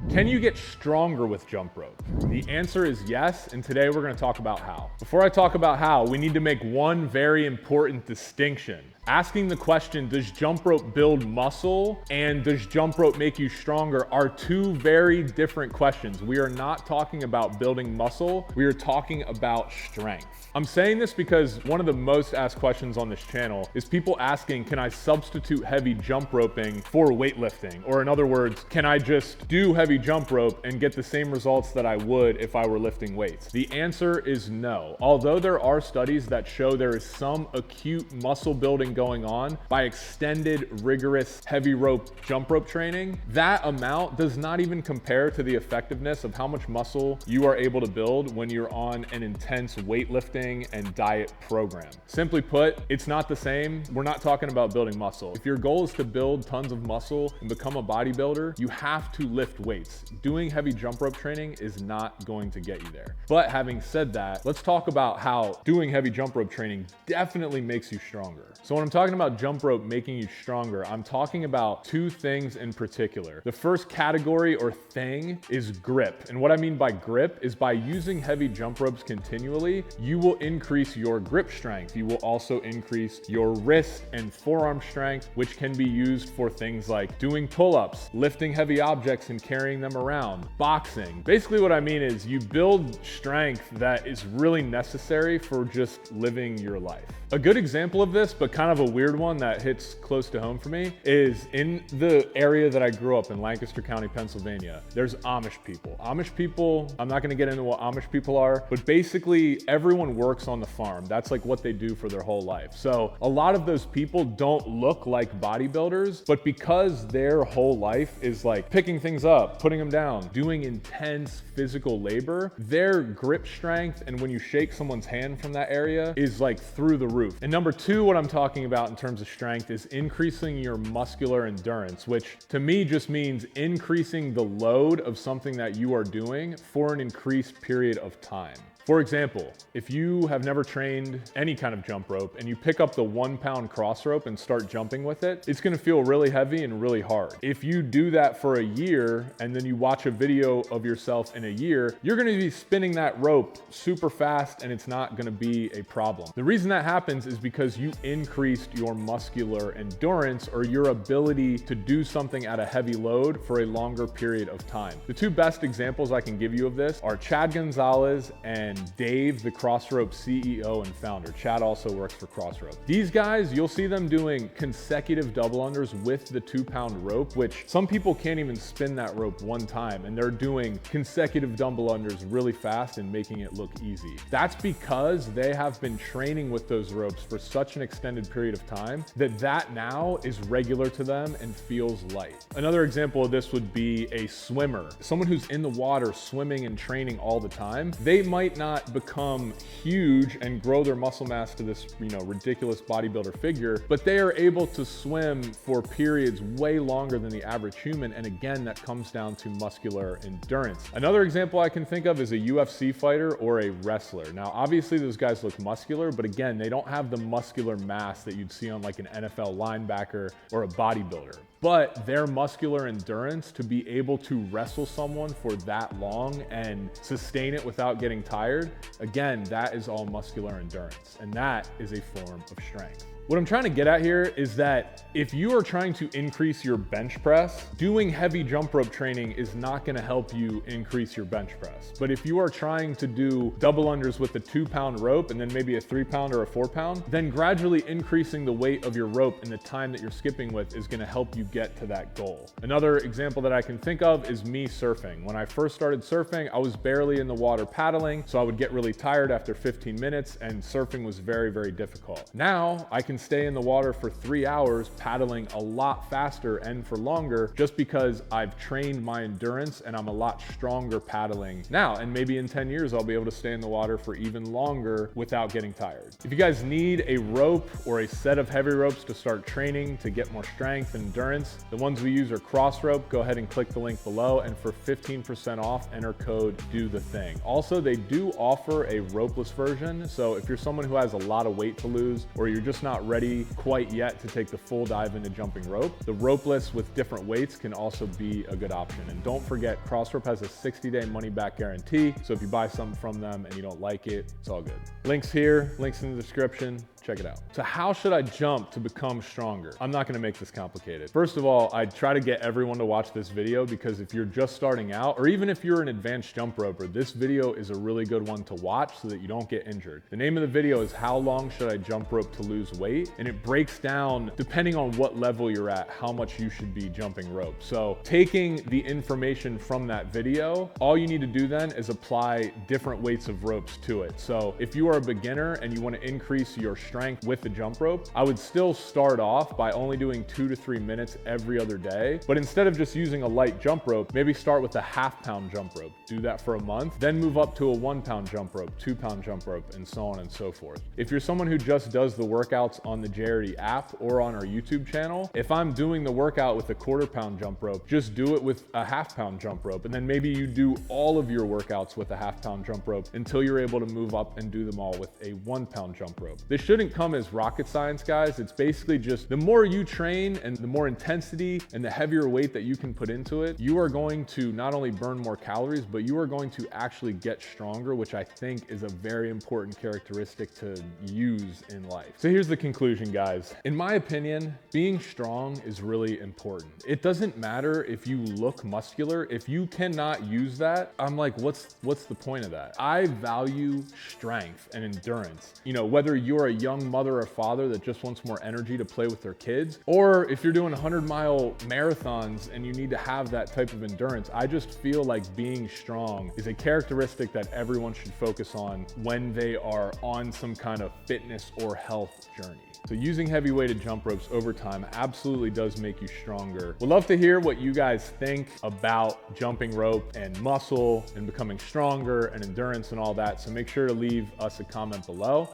Can you get stronger with jump rope? The answer is yes, and today we're going to talk about how. Before I talk about how, we need to make one very important distinction. Asking the question, does jump rope build muscle and does jump rope make you stronger, are two very different questions. We are not talking about building muscle, we are talking about strength. I'm saying this because one of the most asked questions on this channel is people asking, can I substitute heavy jump roping for weightlifting? Or in other words, can I just do heavy jump rope and get the same results that I would if I were lifting weights? The answer is no. Although there are studies that show there is some acute muscle building going on by extended, rigorous, heavy rope jump rope training, that amount does not even compare to the effectiveness of how much muscle you are able to build when you're on an intense weightlifting and diet program. Simply put, it's not the same. We're not talking about building muscle. If your goal is to build tons of muscle and become a bodybuilder, you have to lift weights. Doing heavy jump rope training is not going to get you there. But having said that, let's talk about how doing heavy jump rope training definitely makes you stronger. So when I'm talking about jump rope making you stronger, I'm talking about two things in particular. The first category or thing is grip. And what I mean by grip is by using heavy jump ropes continually, you will increase your grip strength. You will also increase your wrist and forearm strength, which can be used for things like doing pull-ups, lifting heavy objects and carrying them around, boxing. Basically what I mean is you build strength that is really necessary for just living your life. A good example of this, but kind of a weird one that hits close to home for me, is in the area that I grew up in, Lancaster County, Pennsylvania. There's Amish people. Amish people, I'm not gonna get into what Amish people are, but basically everyone works on the farm. That's like what they do for their whole life. So a lot of those people don't look like bodybuilders, but because their whole life is like picking things up, putting them down, doing intense physical labor, their grip strength and when you shake someone's hand from that area is like through the roof. And number two, what I'm talking about in terms of strength is increasing your muscular endurance, which to me just means increasing the load of something that you are doing for an increased period of time. For example, if you have never trained any kind of jump rope and you pick up the 1 pound cross rope and start jumping with it, it's gonna feel really heavy and really hard. If you do that for a year and then you watch a video of yourself in a year, you're gonna be spinning that rope super fast and it's not gonna be a problem. The reason that happens is because you increased your muscular endurance or your ability to do something at a heavy load for a longer period of time. The two best examples I can give you of this are Chad Gonzalez and Dave, the Crossrope CEO and founder. Chad also works for Crossrope. These guys, you'll see them doing consecutive double unders with the 2 pound rope, which some people can't even spin that rope one time, and they're doing consecutive double unders really fast and making it look easy. That's because they have been training with those ropes for such an extended period of time that now is regular to them and feels light. Another example of this would be a swimmer. Someone who's in the water swimming and training all the time, they might not become huge and grow their muscle mass to this, ridiculous bodybuilder figure, but they are able to swim for periods way longer than the average human. And again, that comes down to muscular endurance. Another example I can think of is a UFC fighter or a wrestler. Now, obviously those guys look muscular, but again, they don't have the muscular mass that you'd see on like an NFL linebacker or a bodybuilder. But their muscular endurance to be able to wrestle someone for that long and sustain it without getting tired, again, that is all muscular endurance, and that is a form of strength. What I'm trying to get at here is that if you are trying to increase your bench press, doing heavy jump rope training is not gonna help you increase your bench press. But if you are trying to do double unders with a 2 pound rope and then maybe a 3 pound or a 4 pound, then gradually increasing the weight of your rope and the time that you're skipping with is gonna help you get to that goal. Another example that I can think of is me surfing. When I first started surfing, I was barely in the water paddling, so I would get really tired after 15 minutes and surfing was very, very difficult. Now I can stay in the water for 3 hours paddling a lot faster and for longer just because I've trained my endurance and I'm a lot stronger paddling now. And maybe in 10 years, I'll be able to stay in the water for even longer without getting tired. If you guys need a rope or a set of heavy ropes to start training to get more strength and endurance, the ones we use are Crossrope. Go ahead and click the link below, and for 15% off, enter code DOTHETHING. Also, they do offer a ropeless version. So if you're someone who has a lot of weight to lose or you're just not ready quite yet to take the full dive into jumping rope, the ropeless with different weights can also be a good option. And don't forget, CrossRope has a 60-day money-back guarantee. So if you buy something from them and you don't like it, it's all good. Links here, links in the description. Check it out. So how should I jump to become stronger? I'm not gonna make this complicated. First of all, I try to get everyone to watch this video because if you're just starting out, or even if you're an advanced jump roper, this video is a really good one to watch so that you don't get injured. The name of the video is How Long Should I Jump Rope to Lose Weight? And it breaks down, depending on what level you're at, how much you should be jumping rope. So taking the information from that video, all you need to do then is apply different weights of ropes to it. So if you are a beginner and you want to increase your strength with the jump rope, I would still start off by only doing 2 to 3 minutes every other day. But instead of just using a light jump rope, maybe start with a 1/2 pound jump rope. Do that for a month, then move up to a 1 pound jump rope, 2 pound jump rope, and so on and so forth. If you're someone who just does the workouts on the JRD app or on our YouTube channel, if I'm doing the workout with a 1/4 pound jump rope, just do it with a 1/2 pound jump rope. And then maybe you do all of your workouts with a 1/2 pound jump rope until you're able to move up and do them all with a 1 pound jump rope. This shouldn't come as rocket science, guys. It's basically just the more you train and the more intensity and the heavier weight that you can put into it, you are going to not only burn more calories, but you are going to actually get stronger, which I think is a very important characteristic to use in life. So here's the conclusion, guys. In my opinion, being strong is really important. It doesn't matter if you look muscular. If you cannot use that, I'm like, what's the point of that? I value strength and endurance. You know, whether you're a young mother or father that just wants more energy to play with their kids, or if you're doing 100-mile marathons and you need to have that type of endurance, I just feel like being strong is a characteristic that everyone should focus on when they are on some kind of fitness or health journey. So using heavy-weighted jump ropes over time absolutely does make you stronger. We'd love to hear what you guys think about jumping rope and muscle and becoming stronger and endurance and all that. So make sure to leave us a comment below.